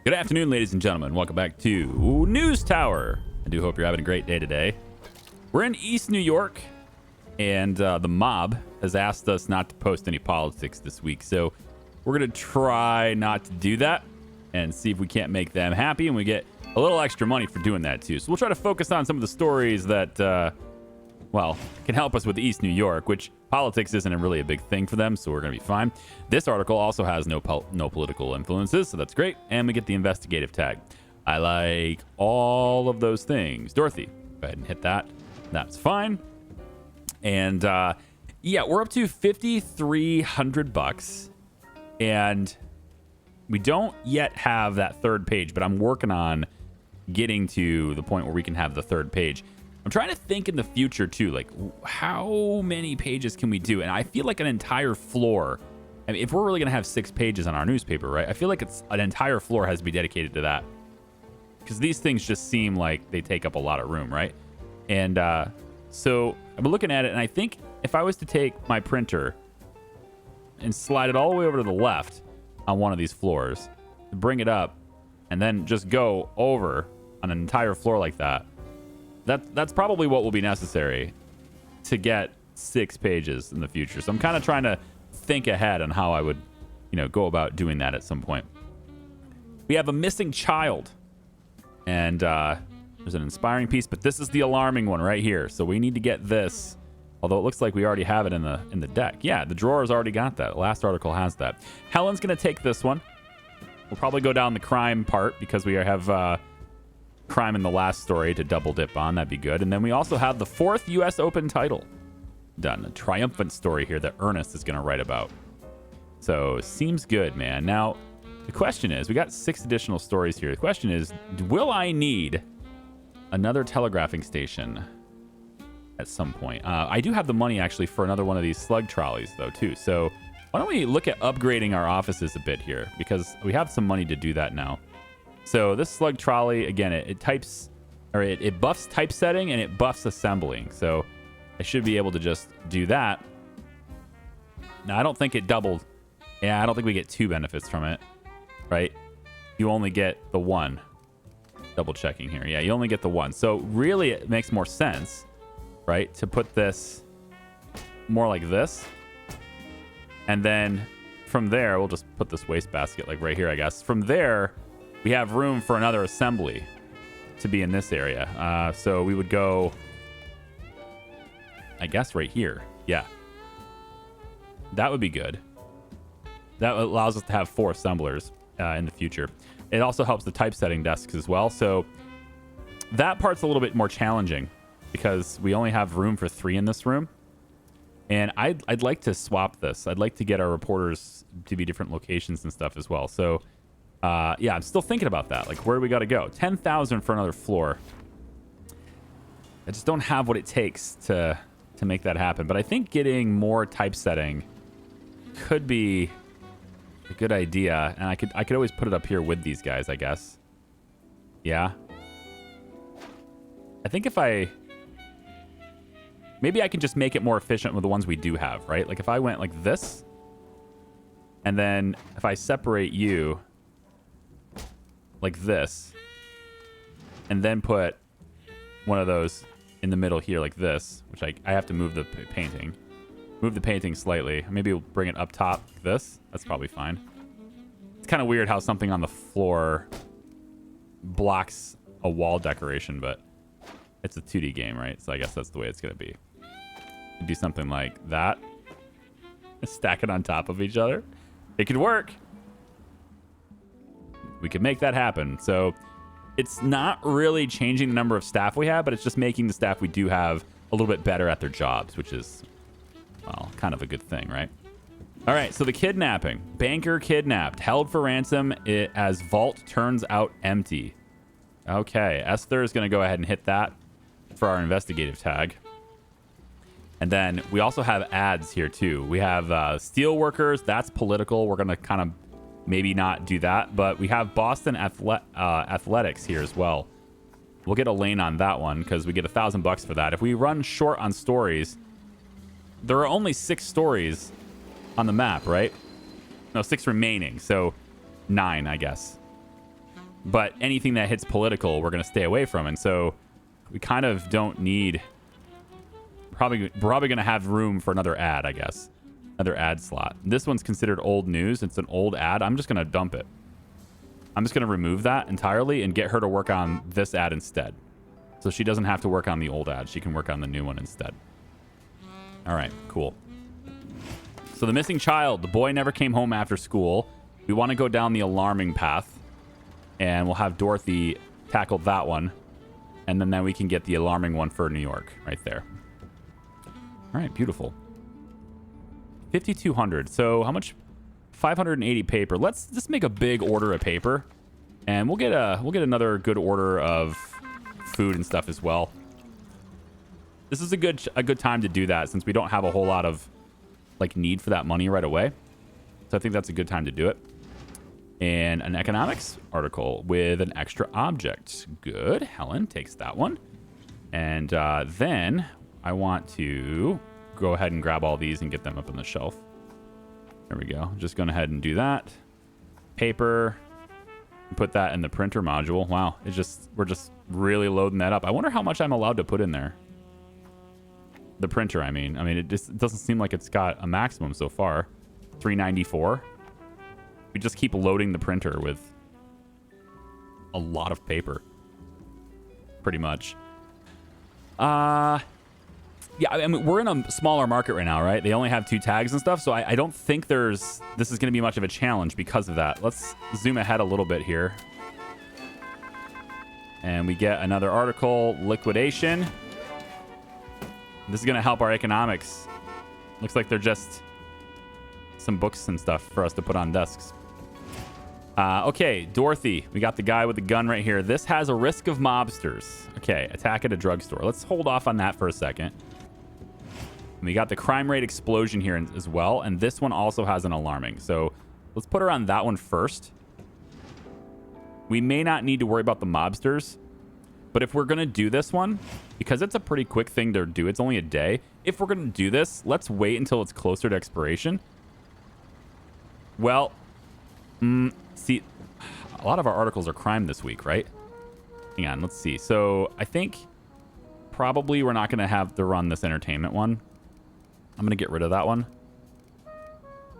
Good afternoon, ladies and gentlemen. Welcome back to News Tower. I do hope you're having a great day today. We're in East New York, and the mob has asked us not to post any politics this week. So we're going to try not to do that and see if we can't make them happy, and we get a little extra money for doing that, too. So we'll try to focus on some of the stories that, well, can help us with East New York, which politics isn't really a big thing for them, so we're going to be fine. This article also has no political influences, so that's great. And we get the investigative tag. I like all of those things. Dorothy, go ahead and hit that. That's fine. And yeah, we're up to $5,300, and we don't yet have that third page, but I'm working on getting to the point where we can have the third page. I'm trying to think in the future too, like how many pages can we do? And I feel like an entire floor. I mean, if we're really going to have 6 pages on our newspaper, right? I feel like it's an entire floor has to be dedicated to that, because these things just seem like they take up a lot of room, right? And so I've been looking at it, and I think if I was to take my printer and slide it all the way over to the left on one of these floors, bring it up, and then just go over on an entire floor like that, that's probably what will be necessary to get 6 pages in the future. So I'm kind of trying to think ahead on how I would, go about doing that at some point. We have a missing child, and there's an inspiring piece, but this is the alarming one right here. So we need to get this, although it looks like we already have it in the deck. Yeah, the drawer's already got that. Last article has that. Helen's going to take this one. We'll probably go down the crime part because we have crime in the last story to double dip on. That'd be good. And then we also have the 4th U.S. Open title done. A triumphant story here that Ernest is going to write about. So seems good, man. Now, the question is, we got 6 additional stories here. The question is, will I need another telegraphing station at some point? I do have the money actually for another one of these slug trolleys though too. So why don't we look at upgrading our offices a bit here, because we have some money to do that now. So this slug trolley, again, it buffs typesetting and it buffs assembling. So I should be able to just do that. Now, I don't think it doubled. Yeah, I don't think we get 2 benefits from it, right? You only get the 1. Double checking here. Yeah, you only get the 1. So really it makes more sense, right, to put this more like this. And then from there, we'll just put this wastebasket like right here, I guess. From there, we have room for another assembly to be in this area. So we would go, I guess, right here. Yeah. That would be good. That allows us to have 4 assemblers in the future. It also helps the typesetting desks as well. So that part's a little bit more challenging because we only have room for 3 in this room. And I'd like to swap this. I'd like to get our reporters to be different locations and stuff as well. So yeah, I'm still thinking about that. Like, where do we got to go? 10,000 for another floor. I just don't have what it takes to make that happen. But I think getting more typesetting could be a good idea. And I could always put it up here with these guys, I guess. Yeah. I think maybe I can just make it more efficient with the ones we do have, right? Like if I went like this, and then if I separate you like this, and then put one of those in the middle here like this, which I have to move the painting. Move the painting slightly. Maybe we'll bring it up top like this. That's probably fine. It's kind of weird how something on the floor blocks a wall decoration, but it's a 2D game, right? So I guess that's the way it's going to be. Do something like that. Stack it on top of each other. It could work. We could make that happen. So it's not really changing the number of staff we have, but it's just making the staff we do have a little bit better at their jobs, which is, well, kind of a good thing, right? All right, so the kidnapping. Banker kidnapped, held for ransom as vault turns out empty. Okay, Esther is going to go ahead and hit that for our investigative tag. And then we also have ads here too. We have steel workers. That's political. We're going to kind of maybe not do that. But we have Boston Athletics here as well. We'll get a lane on that one because we get $1,000 for that. If we run short on stories, there are only 6 stories on the map, right? No, 6 remaining. So 9, I guess. but anything that hits political, we're going to stay away from. And so we kind of don't need... Probably going to have room for another ad, I guess. Another ad slot. This one's considered old news. It's an old ad. I'm just going to dump it. I'm just going to remove that entirely and get her to work on this ad instead. So she doesn't have to work on the old ad. She can work on the new one instead. All right, cool. So the missing child. The boy never came home after school. We want to go down the alarming path. And we'll have Dorothy tackle that one. And then we can get the alarming one for New York right there. All right, beautiful. 5,200. So how much? 580 paper. Let's just make a big order of paper, and we'll get another good order of food and stuff as well. This is a good time to do that since we don't have a whole lot of like need for that money right away. So I think that's a good time to do it. And an economics article with an extra object. Good. Helen takes that one. And then I want to go ahead and grab all these and get them up on the shelf. There we go. Just going ahead and do that. Paper. Put that in the printer module. Wow. We're just really loading that up. I wonder how much I'm allowed to put in there. The printer, I mean. It doesn't seem like it's got a maximum so far. 394. We just keep loading the printer with a lot of paper. Pretty much. Yeah, I mean, we're in a smaller market right now, right? They only have 2 tags and stuff, so I don't think this is going to be much of a challenge because of that. Let's zoom ahead a little bit here. And we get another article, liquidation. This is going to help our economics. Looks like they're just some books and stuff for us to put on desks. Okay, Dorothy. We got the guy with the gun right here. This has a risk of mobsters. Okay, attack at a drugstore. Let's hold off on that for a second. We got the crime rate explosion here as well, and this one also has an alarming. So let's put her on that one first. We may not need to worry about the mobsters, but if we're going to do this one, because it's a pretty quick thing to do, it's only a day. If we're going to do this, let's wait until it's closer to expiration. Well, see, a lot of our articles are crime this week, right? Hang on, let's see. So I think probably we're not going to have to run this entertainment one. I'm going to get rid of that one.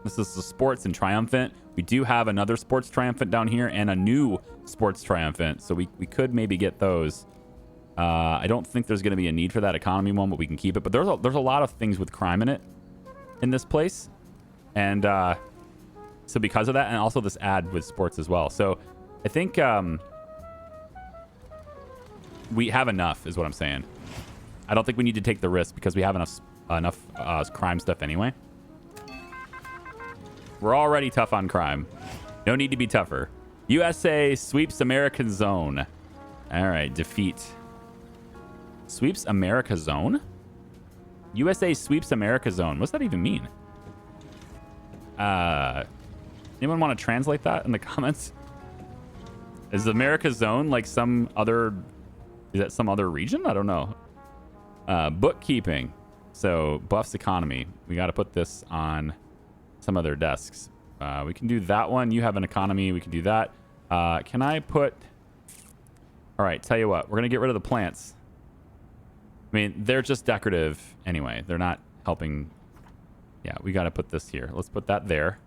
This is the sports and triumphant. We do have another sports triumphant down here and a new sports triumphant. So we could maybe get those. I don't think there's going to be a need for that economy one, but we can keep it. But there's a lot of things with crime in it in this place. And so because of that, and also this ad with sports as well. So I think we have enough is what I'm saying. I don't think we need to take the risk because we have enough crime stuff anyway. We're already tough on crime. No need to be tougher. USA sweeps American zone. All right, defeat. Sweeps America zone? USA sweeps America zone. What's that even mean? Anyone want to translate that in the comments? Is America zone like some other... Is that some other region? I don't know. Bookkeeping. So buffs economy. We got to put this on some other desks. We can do that one. You have an economy. We can do that. Can I put... All right, tell you what. We're going to get rid of the plants. I mean, they're just decorative anyway. They're not helping. Yeah, we got to put this here. Let's put that there.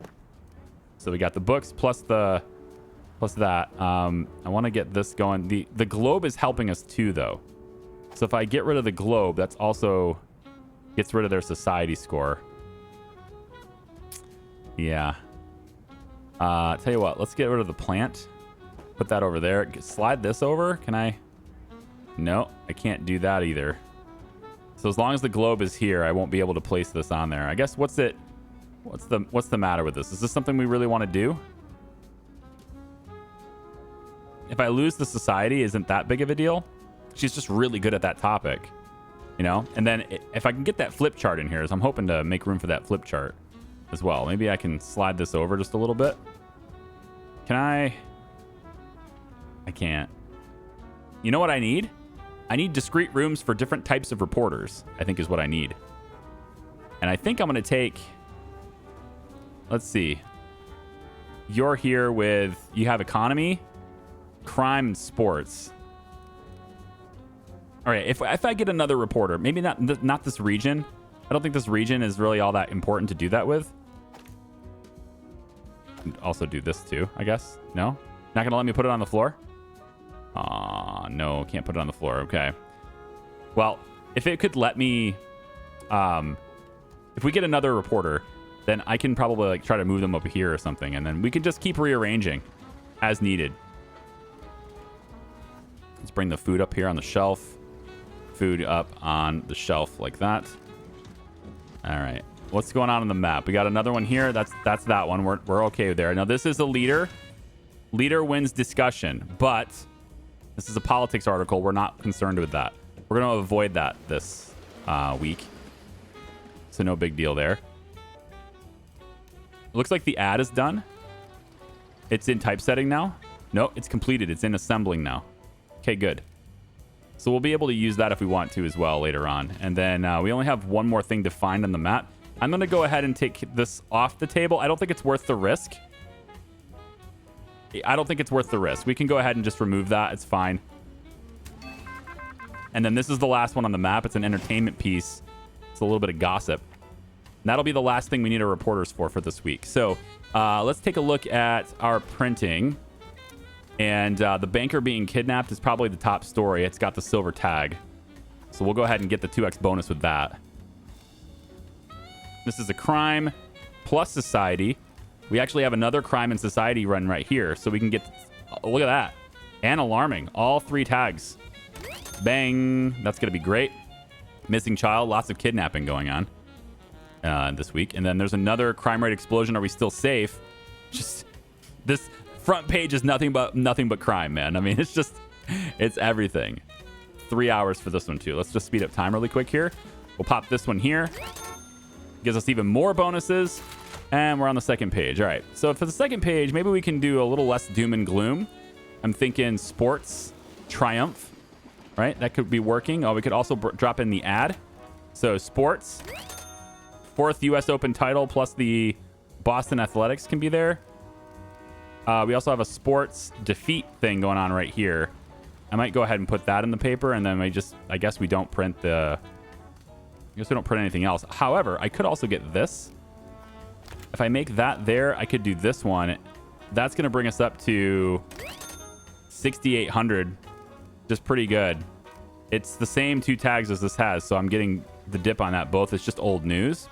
So we got the books plus that. I want to get this going. The globe is helping us too, though. So if I get rid of the globe, that's also gets rid of their society score. Yeah. Tell you what, let's get rid of the plant. Put that over there. Slide this over. Can I? No, I can't do that either. So as long as the globe is here, I won't be able to place this on there. I guess what's the matter with this? Is this something we really want to do? If I lose the society, isn't that big of a deal? She's just really good at that topic, you know? And then if I can get that flip chart in here, so I'm hoping to make room for that flip chart as well. Maybe I can slide this over just a little bit. Can I? I can't. You know what I need? I need discrete rooms for different types of reporters, I think is what I need. And I think I'm going to take... Let's see. You're here with... You have economy, crime and sports. All right, if I get another reporter, maybe not this region. I don't think this region is really all that important to do that with. Also do this too, I guess. No? Not going to let me put it on the floor? Aw, no, can't put it on the floor. Okay. Well, if it could let me... if we get another reporter, then I can probably like try to move them up here or something, and then we can just keep rearranging as needed. Let's bring the food up here on the shelf. Food up on the shelf like that. All right. What's going on the map? We got another one here. That's that one. We're okay there. Now, this is a leader. Leader wins discussion, but this is a politics article. We're not concerned with that. We're going to avoid that this week. So no big deal there. Looks like the ad is done. It's in typesetting now. No, it's completed. It's in assembling now. Okay, good. So we'll be able to use that if we want to as well later on. And then we only have one more thing to find on the map. I'm going to go ahead and take this off the table. I don't think it's worth the risk. I don't think it's worth the risk. We can go ahead and just remove that. It's fine. And then this is the last one on the map. It's an entertainment piece. It's a little bit of gossip. And that'll be the last thing we need our reporters for this week. So let's take a look at our printing. And the banker being kidnapped is probably the top story. It's got the silver tag. So we'll go ahead and get the 2x bonus with that. This is a crime plus society. We actually have another crime and society run right here. So we can get... look at that. And alarming. All 3 tags. Bang. That's going to be great. Missing child. Lots of kidnapping going on this week. And then there's another crime rate explosion. Are we still safe? Just... this... front page is nothing but crime, man. I mean, it's everything. 3 hours for this one too. Let's just speed up time really quick here. We'll pop this one here. Gives us even more bonuses. And we're on the second page. All right. So for the second page, maybe we can do a little less doom and gloom. I'm thinking sports triumph, right? That could be working. Oh, we could also drop in the ad. So sports, 4th U.S. Open title plus the Boston Athletics can be there. We also have a sports defeat thing going on right here. I might go ahead and put that in the paper, and then I guess we don't print anything else. However, I could also get this. If I make that there, I could do this one. That's going to bring us up to 6,800. Just pretty good. It's the same 2 tags as this has, so I'm getting the dip on that both. It's just old news,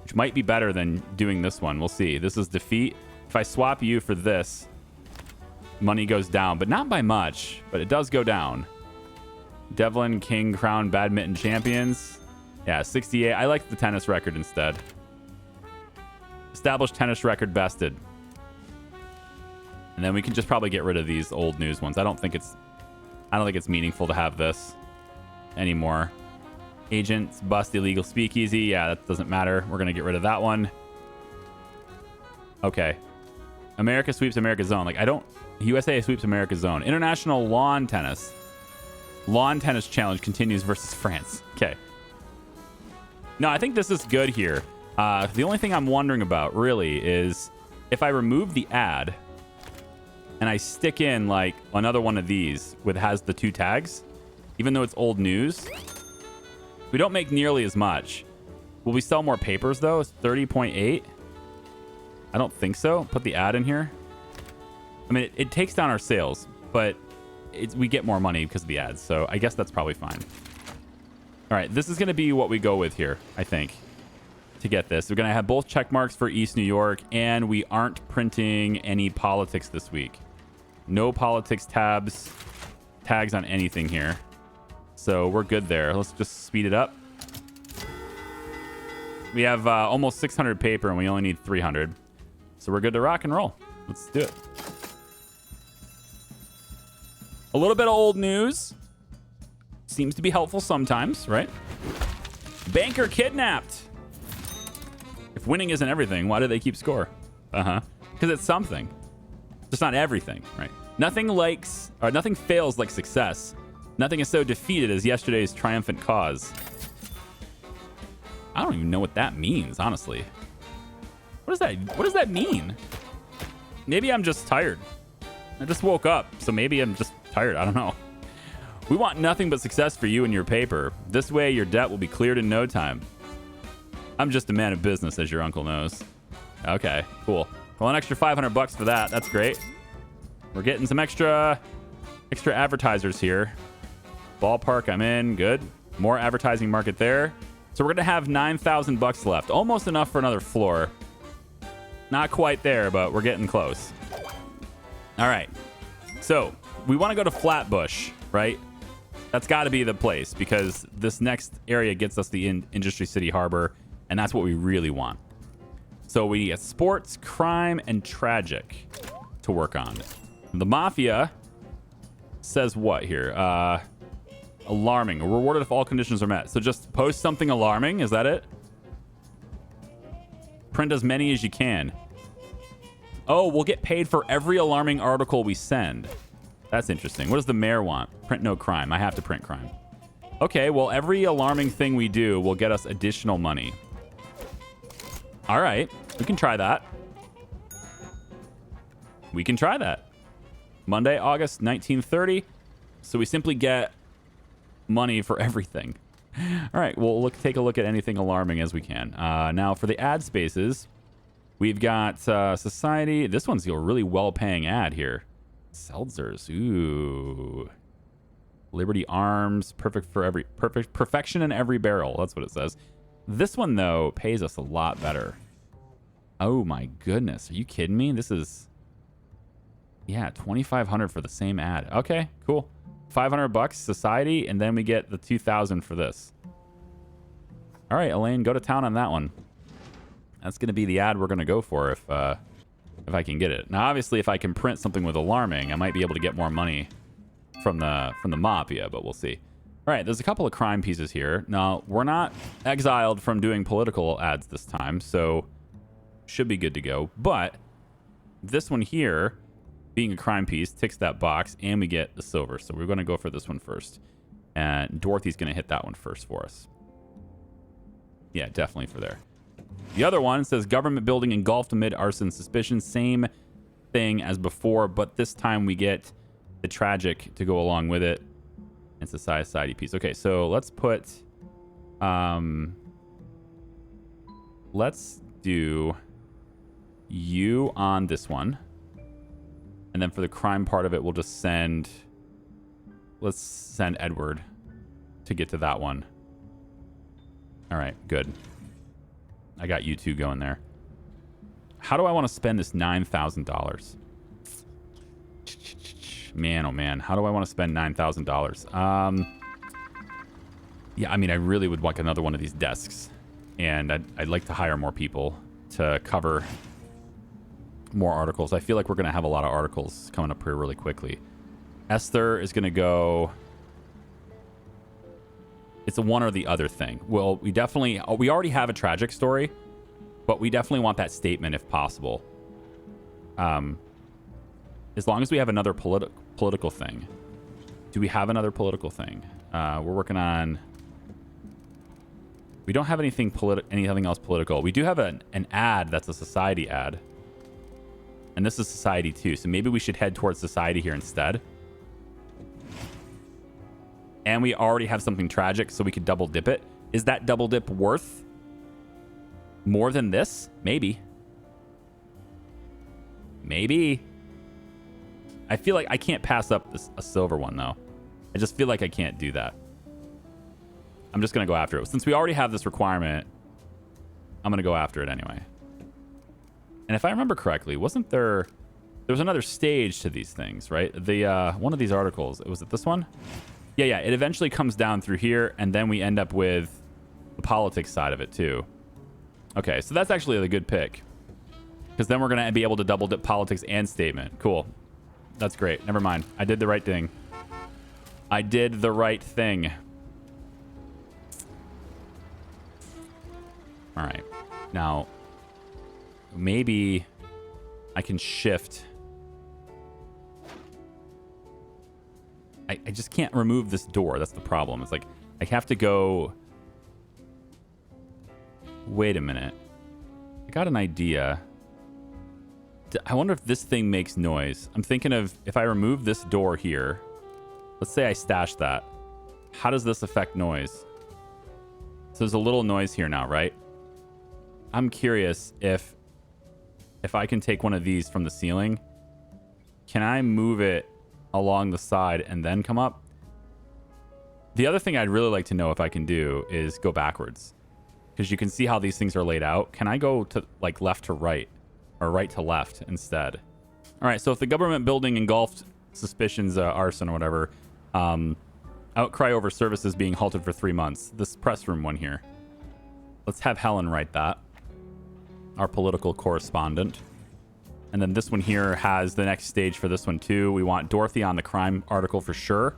which might be better than doing this one. We'll see. This is defeat. If I swap you for this, money goes down, but not by much, but it does go down. Devlin King Crown Badminton Champions. Yeah, 68. I like the tennis record instead. Established tennis record bested. And then we can just probably get rid of these old news ones. I don't think it's meaningful to have this anymore. Agents bust illegal speakeasy. Yeah, that doesn't matter. We're going to get rid of that one. Okay. America sweeps America's zone. USA sweeps America's zone. International lawn tennis. Lawn tennis challenge continues versus France. Okay. No, I think this is good here. The only thing I'm wondering about really is if I remove the ad and I stick in like another one of these has the 2 tags, even though it's old news, we don't make nearly as much. Will we sell more papers though? It's 30.8. I don't think so. Put the ad in here. I mean, it takes down our sales, but we get more money because of the ads. So I guess that's probably fine. All right, this is going to be what we go with here, I think, to get this. We're going to have both check marks for East New York, and we aren't printing any politics this week. No politics tags on anything here. So we're good there. Let's just speed it up. We have almost 600 paper, and we only need 300. So we're good to rock and roll. Let's do it. A little bit of old news. Seems to be helpful sometimes, right? Banker kidnapped. If winning isn't everything, why do they keep score? Because it's something. Just not everything, right? Nothing fails like success. Nothing is so defeated as yesterday's triumphant cause. I don't even know what that means, honestly. What does that mean? Maybe I'm just tired. I just woke up, so maybe I'm just tired. I don't know. We want nothing but success for you and your paper. This way, your debt will be cleared in no time. I'm just a man of business, as your uncle knows. Okay, cool. Well, an extra $500 for that. That's great. We're getting some extra advertisers here. Ballpark, I'm in. Good. More advertising market there. So we're going to have $9,000 left. Almost enough for another floor. Not quite there, but we're getting close. All right. So we want to go to Flatbush, right? That's got to be the place because this next area gets us the Industry City Harbor, and that's what we really want. So we get sports, crime, and tragic to work on. The Mafia says what here? Alarming. Rewarded if all conditions are met. So just post something alarming. Is that it? Print as many as you can. Oh, we'll get paid for every alarming article we send. That's interesting. What does the mayor want? Print no crime. I have to print crime. Okay, well, every alarming thing we do will get us additional money. All right. We can try that. We can try that. Monday, August 1930. So we simply get money for everything. All right. We'll take a look at anything alarming as we can. Now, for the ad spaces, we've got Society. This one's a really well-paying ad here. Seltzers. Ooh. Liberty Arms. Perfection in every barrel. That's what it says. This one, though, pays us a lot better. Oh, my goodness. Are you kidding me? This is... Yeah, $2,500 for the same ad. Okay, cool. $500 Society, and then we get the $2,000 for this. All right, Elaine, go to town on that one. That's going to be the ad we're going to go for if I can get it. Now, obviously, if I can print something with alarming, I might be able to get more money from the Mafia, but we'll see. All right, there's a couple of crime pieces here. Now, we're not exiled from doing political ads this time, so should be good to go. But this one here, being a crime piece, ticks that box, and we get the silver. So we're going to go for this one first. And Dorothy's going to hit that one first for us. Yeah, definitely for there. The other one says government building engulfed amid arson suspicion. Same thing as before, but this time we get the tragic to go along with it. It's a society piece. Okay, so let's put... let's do you on this one. And then for the crime part of it, we'll just send... Let's send Edward to get to that one. All right, good. I got you two going there. How do I want to spend this $9,000? Man, oh man. How do I want to spend $9,000? Yeah, I mean, I really would like another one of these desks. And I'd like to hire more people to cover more articles. I feel like we're going to have a lot of articles coming up here really quickly. Esther is going to go... It's a one or the other thing. Well, we already have a tragic story, but we definitely want that statement if possible. As long as we have another political thing. Do we have another political thing? We're working on... We don't have anything else political. We do have an ad that's a society ad. And this is society too. So maybe we should head towards society here instead. And we already have something tragic, so we could double dip it. Is that double dip worth more than this? Maybe. Maybe. I feel like I can't pass up a silver one, though. I just feel like I can't do that. I'm just going to go after it. Since we already have this requirement, I'm going to go after it anyway. And if I remember correctly, wasn't there... There was another stage to these things, right? One of these articles, was it this one? Yeah, it eventually comes down through here, and then we end up with the politics side of it, too. Okay, so that's actually a good pick. Because then we're going to be able to double dip politics and statement. Cool. That's great. Never mind. I did the right thing. I did the right thing. All right. Now, maybe I can shift... I just can't remove this door. That's the problem. It's like I have to go... Wait a minute. I got an idea. I wonder if this thing makes noise. I'm thinking of if I remove this door here. Let's say I stash that. How does this affect noise? So there's a little noise here now, right? I'm curious if I can take one of these from the ceiling. Can I move it along the side and then come up? The other thing I'd really like to know if I can do is go backwards. Because you can see how these things are laid out. Can I go to like left to right or right to left instead? All right, so if the government building engulfed suspicions, arson or whatever, outcry over services being halted for 3 months. This press room one here. Let's have Helen write that. Our political correspondent. And then this one here has the next stage for this one too. We want Dorothy on the crime article for sure.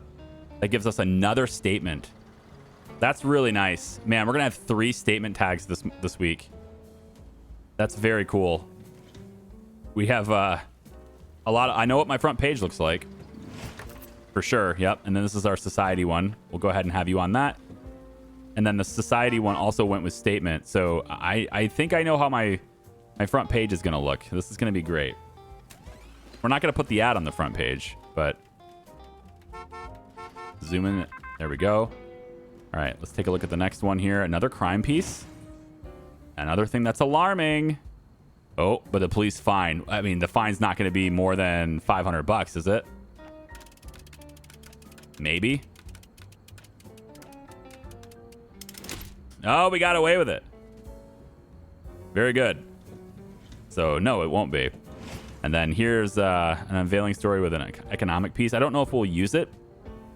That gives us another statement. That's really nice. Man, we're going to have 3 statement tags this week. That's very cool. We have a lot of... I know what my front page looks like. For sure, yep. And then this is our society one. We'll go ahead and have you on that. And then the society one also went with statement. So I think I know how my front page is going to look. This is going to be great. We're not going to put the ad on the front page, but... Zoom in. There we go. All right, let's take a look at the next one here. Another crime piece. Another thing that's alarming. Oh, but the police fine. I mean, the fine's not going to be more than $500, is it? Maybe. Oh, we got away with it. Very good. So, no, it won't be. And then here's an unveiling story with an economic piece. I don't know if we'll use it,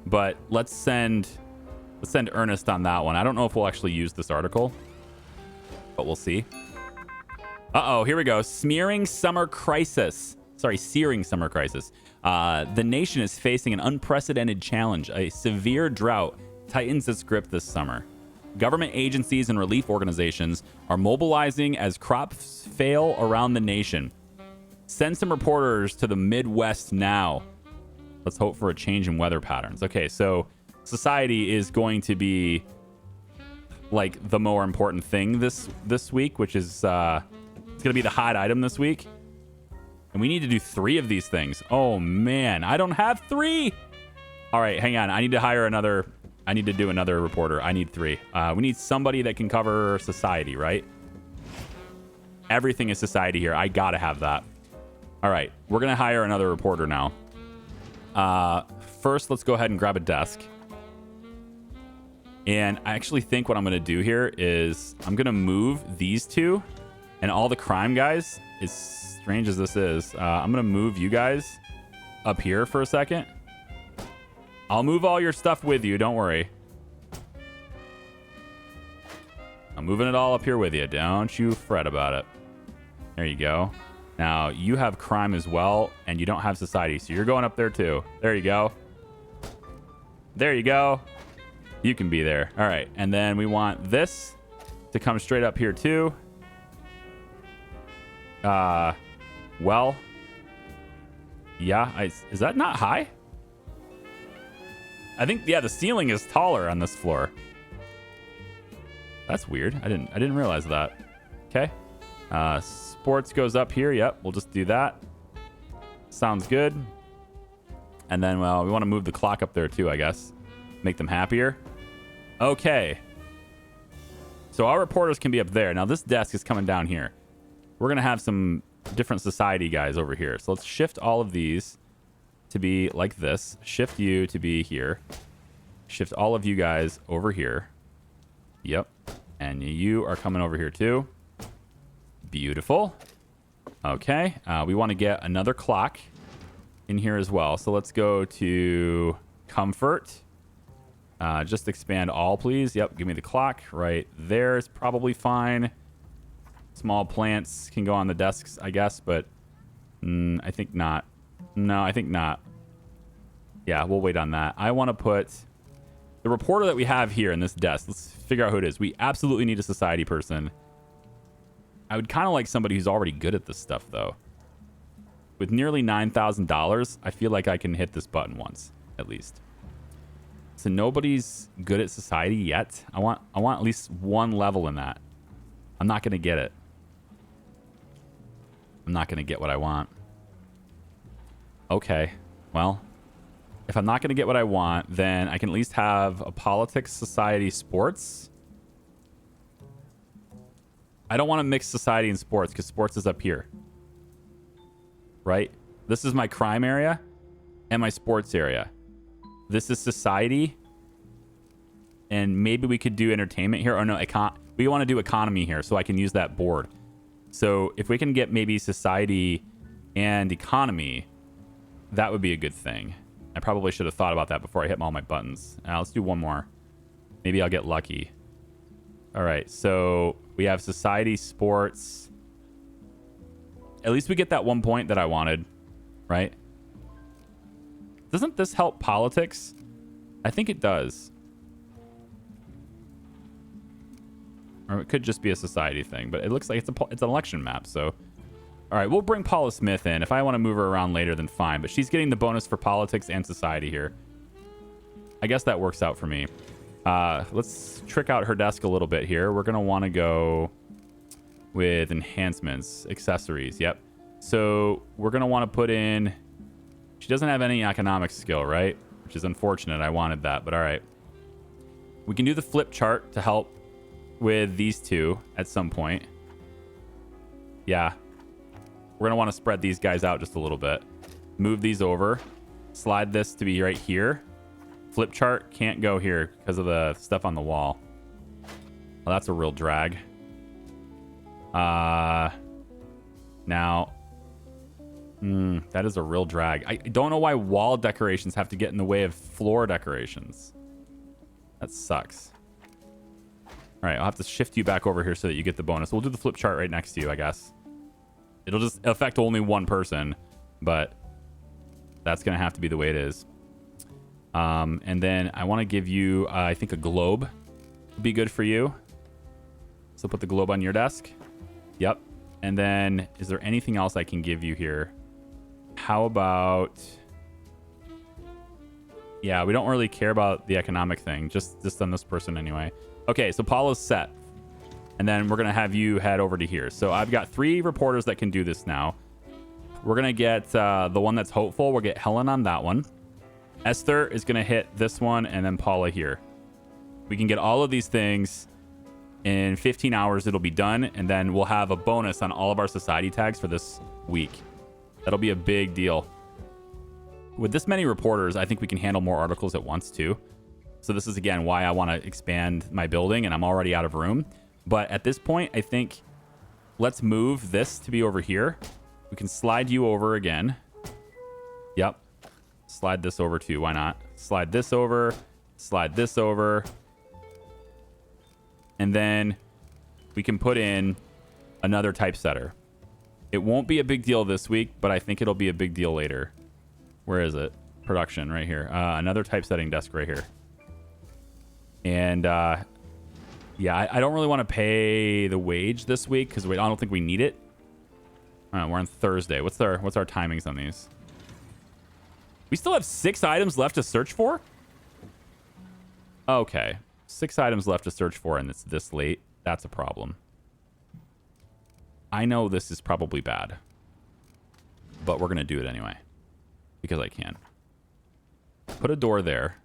but let's send Ernest on that one. I don't know if we'll actually use this article, but we'll see. Uh-oh, here we go. Searing summer crisis. The nation is facing an unprecedented challenge. A severe drought tightens its grip this summer. Government agencies and relief organizations are mobilizing as crops fail around the nation. Send some reporters to the Midwest now. Let's hope for a change in weather patterns. Okay, so society is going to be like the more important thing this week, which is it's going to be the hot item this week. And we need to do 3 of these things. Oh, man. I don't have 3. All right, hang on. I need to do another reporter. I need 3. We need somebody that can cover society, right? Everything is society here. I got to have that. All right, we're going to hire another reporter now. First, let's go ahead and grab a desk. And I actually think what I'm going to do here is I'm going to move these 2 and all the crime guys, as strange as this is, I'm going to move you guys up here for a second. I'll move all your stuff with you. Don't worry. I'm moving it all up here with you. Don't you fret about it. There you go. Now, you have crime as well, and you don't have society, so you're going up there too. There you go. There you go. You can be there. All right, and then we want this to come straight up here too. Well, yeah, is that not high? I think, yeah, the ceiling is taller on this floor. That's weird. I didn't realize that. Okay. Sports goes up here. Yep, we'll just do that. Sounds good. And then, well, we want to move the clock up there too, I guess. Make them happier. Okay. So our reporters can be up there. Now this desk is coming down here. We're going to have some different society guys over here. So let's shift all of these to be like this. Shift you to be here. Shift all of you guys over here. Yep. And you are coming over here too. Beautiful. Okay. We want to get another clock in here as well. So let's go to comfort. Just expand all, please. Yep. Give me the clock right there. Is probably fine. Small plants can go on the desks, I guess, but I think not. No, I think not. Yeah, we'll wait on that. I want to put the reporter that we have here in this desk. Let's figure out who it is. We absolutely need a society person. I would kind of like somebody who's already good at this stuff, though. With nearly $9,000, I feel like I can hit this button once, at least. So nobody's good at society yet. I want at least one level in that. I'm not going to get it. I'm not going to get what I want. Okay. Well, if I'm not going to get what I want, then I can at least have a politics, society, sports. I don't want to mix society and sports because sports is up here. Right? This is my crime area and my sports area. This is society. And maybe we could do entertainment here. Or no, we want to do economy here so I can use that board. So if we can get maybe society and economy, that would be a good thing. I probably should have thought about that before I hit all my buttons. Let's do one more. Maybe I'll get lucky. All right, so we have society, sports. At least we get that 1 point that I wanted, right? Doesn't this help politics? I think it does. Or it could just be a society thing, but it looks like it's an election map, so... All right, we'll bring Paula Smith in. If I want to move her around later, then fine. But she's getting the bonus for politics and society here. I guess that works out for me. Let's trick out her desk a little bit here. We're going to want to go with enhancements, accessories. Yep. So we're going to want to put in... She doesn't have any economic skill, right? Which is unfortunate. I wanted that, but all right. We can do the flip chart to help with these two at some point. Yeah. We're going to want to spread these guys out just a little bit. Move these over. Slide this to be right here. Flip chart can't go here because of the stuff on the wall. Well, that's a real drag. Now, that is a real drag. I don't know why wall decorations have to get in the way of floor decorations. That sucks. All right, I'll have to shift you back over here so that you get the bonus. We'll do the flip chart right next to you, I guess. It'll just affect only one person, but that's going to have to be the way it is. And then I want to give you, I think a globe would be good for you. So put the globe on your desk. Yep. And then is there anything else I can give you here? How about... Yeah, we don't really care about the economic thing. Just on this person anyway. Okay, so Paula's set. And then we're going to have you head over to here. So I've got 3 reporters that can do this now. We're going to get the one that's hopeful. We'll get Helen on that one. Esther is going to hit this one, and then Paula here. We can get all of these things. In 15 hours, it'll be done. And then we'll have a bonus on all of our society tags for this week. That'll be a big deal. With this many reporters, I think we can handle more articles at once, too. So this is, again, why I want to expand my building, and I'm already out of room. But at this point, I think let's move this to be over here. We can slide you over again. Yep. Slide this over too. Why not? Slide this over. Slide this over. And then we can put in another typesetter. It won't be a big deal this week, but I think it'll be a big deal later. Where is it? Production right here. Another typesetting desk right here. And... yeah, I don't really want to pay the wage this week because I don't think we need it. All right, we're on Thursday. What's our timings on these? We still have 6 items left to search for? Okay. 6 items left to search for, and it's this late. That's a problem. I know this is probably bad. But we're going to do it anyway. Because I can. Put a door there.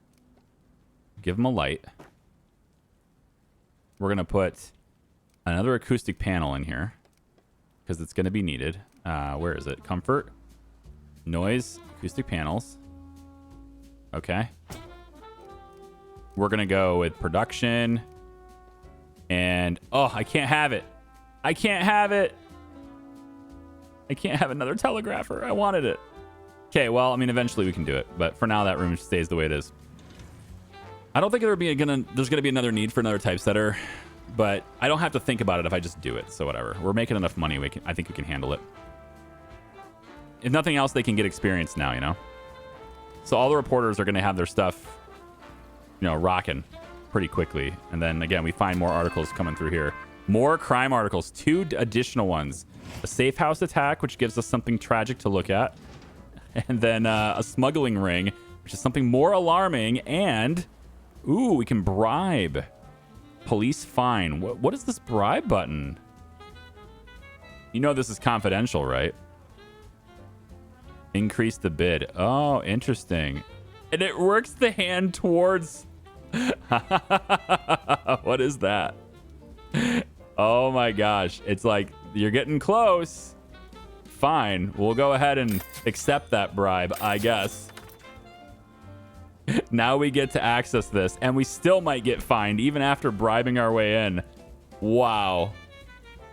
Give them a light. We're going to put another acoustic panel in here because it's going to be needed. Where is it? Comfort, noise, acoustic panels. Okay. We're going to go with production and... Oh, I can't have it. I can't have it. I can't have another telegrapher. I wanted it. Okay, well, I mean, eventually we can do it. But for now, that room stays the way it is. I don't think there's going to be another need for another typesetter, but I don't have to think about it if I just do it. So whatever. We're making enough money. I think we can handle it. If nothing else, they can get experience now, you know? So all the reporters are going to have their stuff, you know, rocking pretty quickly. And then, again, we find more articles coming through here. More crime articles. 2 additional ones. A safe house attack, which gives us something tragic to look at. And then a smuggling ring, which is something more alarming. And... Ooh, we can bribe. Police fine. What is this bribe button? You know this is confidential, right? Increase the bid. Oh, interesting. And it works the hand towards... What is that? Oh my gosh. It's like, you're getting close. Fine. We'll go ahead and accept that bribe, I guess. Now we get to access this, and we still might get fined even after bribing our way in. Wow.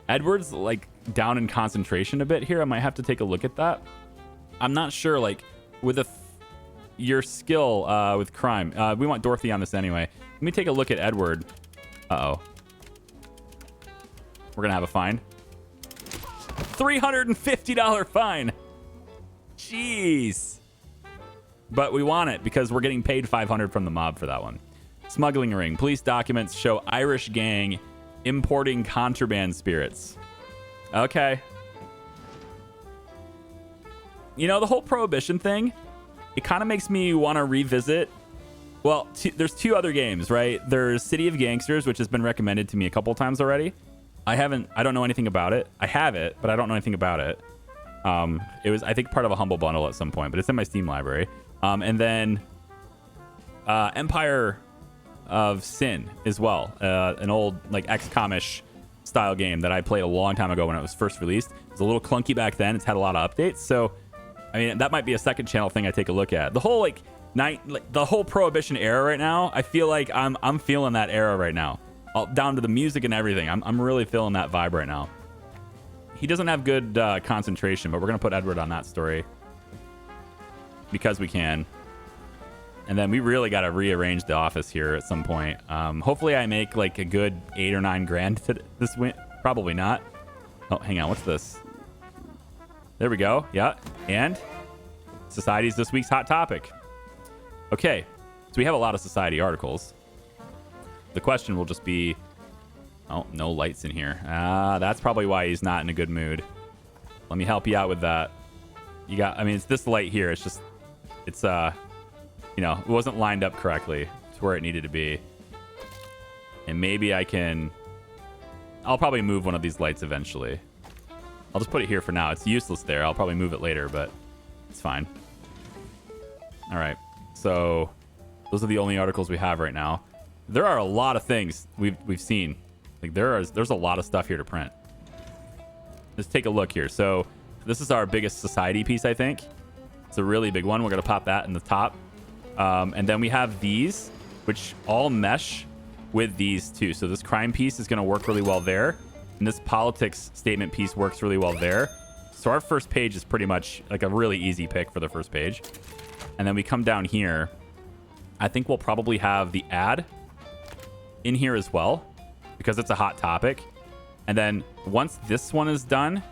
Edward's like down in concentration a bit here. I might have to take a look at that. I'm not sure, like, with your skill with crime. We want Dorothy on this anyway. Let me take a look at Edward. Uh-oh. We're gonna have a fine. $350 fine. Jeez. But we want it because we're getting paid $500 from the mob for that one. Smuggling ring. Police documents show Irish gang importing contraband spirits. Okay. You know, the whole prohibition thing, it kind of makes me want to revisit. Well, there's two other games, right? There's City of Gangsters, which has been recommended to me a couple times already. I don't know anything about it. I have it, but I don't know anything about it. It was, I think, part of a Humble Bundle at some point, but it's in my Steam library. And then Empire of Sin as well. An old, like, XCOM-ish style game that I played a long time ago when it was first released. It was a little clunky back then. It's had a lot of updates. So, I mean, that might be a second channel thing I take a look at. The whole, the whole Prohibition era right now, I feel like I'm feeling that era right now. Down to the music and everything. I'm really feeling that vibe right now. He doesn't have good concentration, but we're going to put Edward on that story because we can. And then we really got to rearrange the office here at some point. Hopefully I make like a good 8 or 9 grand this win. Probably not. Oh, hang on. What's this? There we go. Yeah. And society's this week's hot topic. Okay. So we have a lot of society articles. The question will just be, oh, no lights in here. That's probably why he's not in a good mood. Let me help you out with that. I mean, it's this light here. It's just, it's, you know, it wasn't lined up correctly to where it needed to be. And maybe I'll probably move one of these lights eventually. I'll just put it here for now. It's useless there. I'll probably move it later, but it's fine. All right. So those are the only articles we have right now. There are a lot of things we've seen. Like there's a lot of stuff here to print. Let's take a look here. So this is our biggest society piece, I think. It's a really big one. We're gonna pop that in the top. And then we have these, which all mesh with these two. So this crime piece is gonna work really well there. And this politics statement piece works really well there. So our first page is pretty much like a really easy pick for the first page. And then we come down here. I think we'll probably have the ad in here as well because it's a hot topic. And then once this one is done,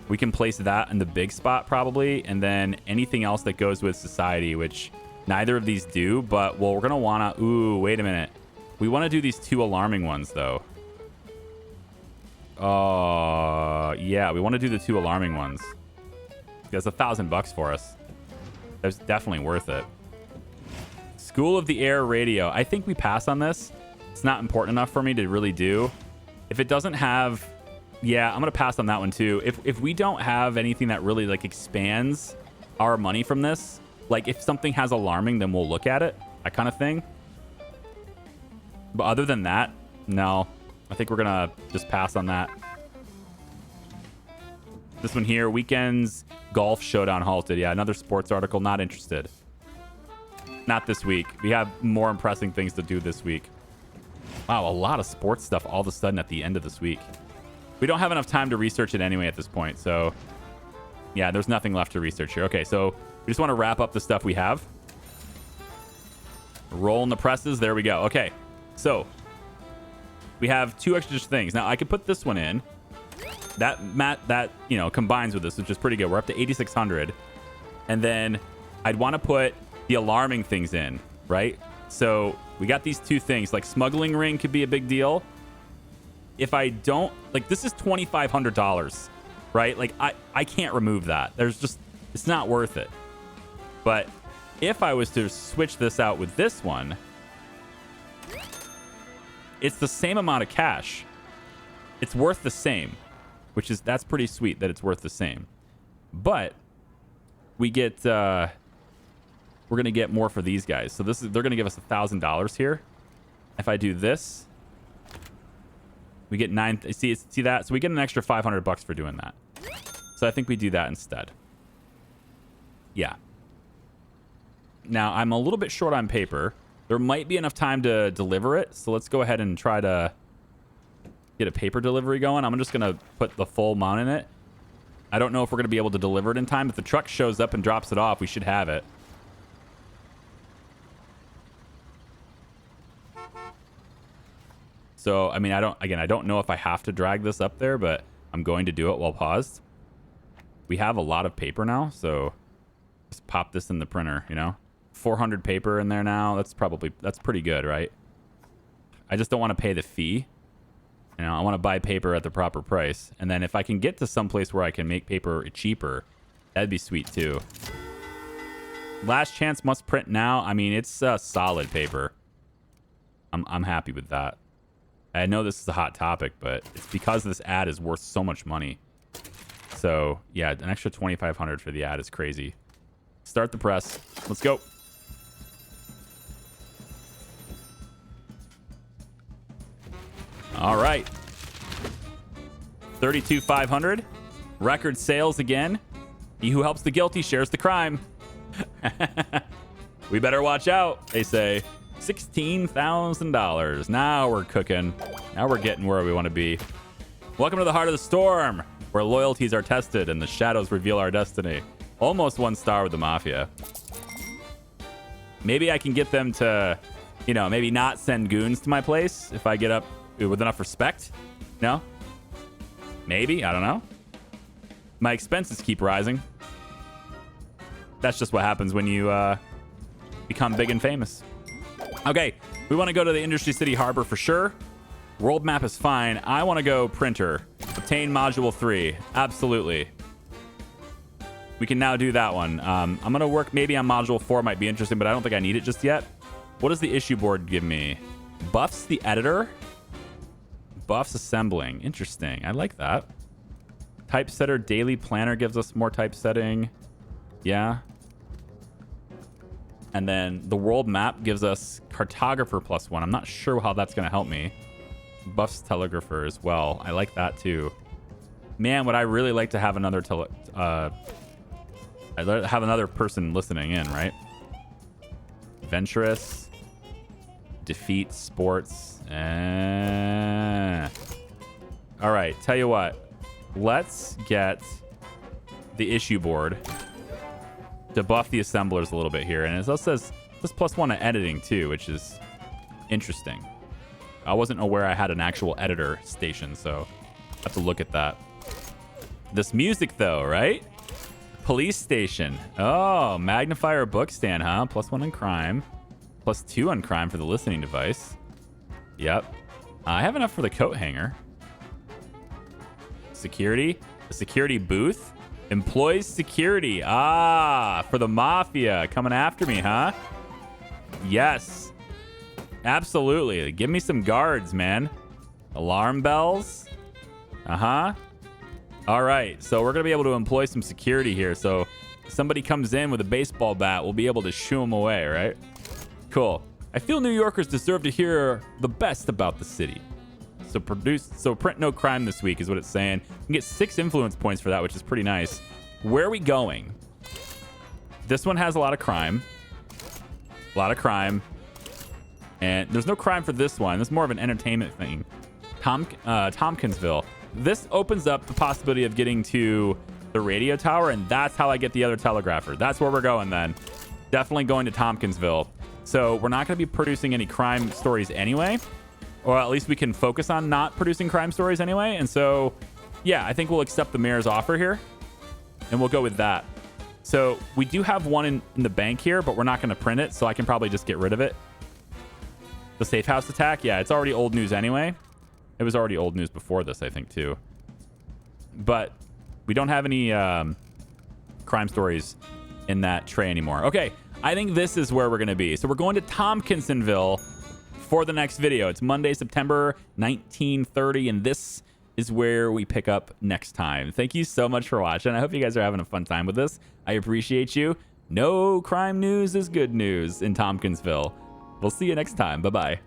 we can place that in the big spot probably. And then anything else that goes with society, which neither of these do, but well, we're going to want to, ooh, wait a minute. We want to do these 2 alarming ones though. Yeah, we want to do the 2 alarming ones. That's $1,000 for us. That's definitely worth it. School of the Air radio. I think we pass on this. It's not important enough for me to really do. If it doesn't have... Yeah, I'm going to pass on that one too. If we don't have anything that really like expands our money from this, like if something has alarming, then we'll look at it. That kind of thing. But other than that, no. I think we're going to just pass on that. This one here, weekends, golf showdown halted. Yeah, another sports article. Not interested. Not this week. We have more impressing things to do this week. Wow, a lot of sports stuff all of a sudden at the end of this week. We don't have enough time to research it anyway at this point, so... Yeah, there's nothing left to research here. Okay, so we just want to wrap up the stuff we have. Roll in the presses. There we go. Okay, so... We have 2 extra things. Now, I could put this one in. That you know, combines with this, which is pretty good. We're up to 8,600. And then I'd want to put the alarming things in, right? So we got these 2 things. Like smuggling ring could be a big deal. If I don't... Like, this is $2,500, right? Like, I can't remove that. There's just... It's not worth it. But if I was to switch this out with this one... It's the same amount of cash. It's worth the same. that's pretty sweet that it's worth the same. But we get we're gonna get more for these guys. So they're gonna give us $1,000 here. If I do this, we get see that? So we get an extra $500 for doing that. So I think we do that instead. Yeah. Now I'm a little bit short on paper. There might be enough time to deliver it. So let's go ahead and try to get a paper delivery going. I'm just gonna put the full amount in it. I don't know if we're gonna be able to deliver it in time. If the truck shows up and drops it off, we should have it. So, I mean, I don't know if I have to drag this up there, but I'm going to do it while paused. We have a lot of paper now, so just pop this in the printer, you know? 400 paper in there now. That's pretty good, right? I just don't want to pay the fee. You know, I want to buy paper at the proper price. And then if I can get to some place where I can make paper cheaper, that'd be sweet too. Last chance must print now. I mean, it's solid paper. I'm happy with that. I know this is a hot topic, but it's because this ad is worth so much money. So, yeah, an extra $2,500 for the ad is crazy. Start the press. Let's go. All right. 32,500. Record sales again. He who helps the guilty shares the crime. We better watch out, they say. $16,000. Now we're cooking. Now we're getting where we want to be. Welcome to the heart of the storm, where loyalties are tested and the shadows reveal our destiny. Almost 1 star with the Mafia. Maybe I can get them to, you know, maybe not send goons to my place if I get up with enough respect. No? Maybe. I don't know. My expenses keep rising. That's just what happens when you become big and famous. Okay, we want to go to the Industry City Harbor for sure. World map is fine. I want to go printer. Obtain module 3. Absolutely. We can now do that one. I'm going to work maybe on module 4. Might be interesting, but I don't think I need it just yet. What does the issue board give me? Buffs the editor. Buffs assembling. Interesting. I like that. Typesetter daily planner gives us more typesetting. Yeah. And then the world map gives us cartographer +1. I'm not sure how that's going to help me. Buffs telegrapher as well. I like that too. Man, would I really like to have another I'd have another person listening in, right? Venturous. Defeat sports. All right, tell you what. Let's get the issue board to buff the assemblers a little bit here. And it also says this +1 to editing too, which is interesting. I wasn't aware I had an actual editor station, so I have to look at that. This music though, right? Police station. Oh, magnifier book stand, huh? +1 in crime. +2 on crime for the listening device. Yep. I have enough for the coat hanger. Security. The security booth. Employs security. Ah, for the Mafia. Coming after me, huh? Yes. Absolutely. Give me some guards, man. Alarm bells. Uh-huh. All right. So we're going to be able to employ some security here. So if somebody comes in with a baseball bat, we'll be able to shoo them away, right? Cool. I feel New Yorkers deserve to hear the best about the city. So print no crime this week is what it's saying. You can get 6 influence points for that, which is pretty nice. Where are we going? This one has a lot of crime. A lot of crime. And there's no crime for this one. This is more of an entertainment thing. Tomkinsville. This opens up the possibility of getting to the radio tower, and that's how I get the other telegrapher. That's where we're going then. Definitely going to Tomkinsville. So we're not going to be producing any crime stories anyway. Or at least we can focus on not producing crime stories anyway. And so, yeah, I think we'll accept the mayor's offer here. And we'll go with that. So we do have one in the bank here, but we're not going to print it. So I can probably just get rid of it. The safe house attack. Yeah, it's already old news anyway. It was already old news before this, I think, too. But we don't have any crime stories in that tray anymore. Okay, I think this is where we're going to be. So we're going to Tomkinsville for the next video. It's Monday, September 1930, and this is where we pick up next time. Thank you so much for watching. I hope you guys are having a fun time with this. I appreciate you. No crime news is good news in Tomkinsville. We'll see you next time. Bye-bye.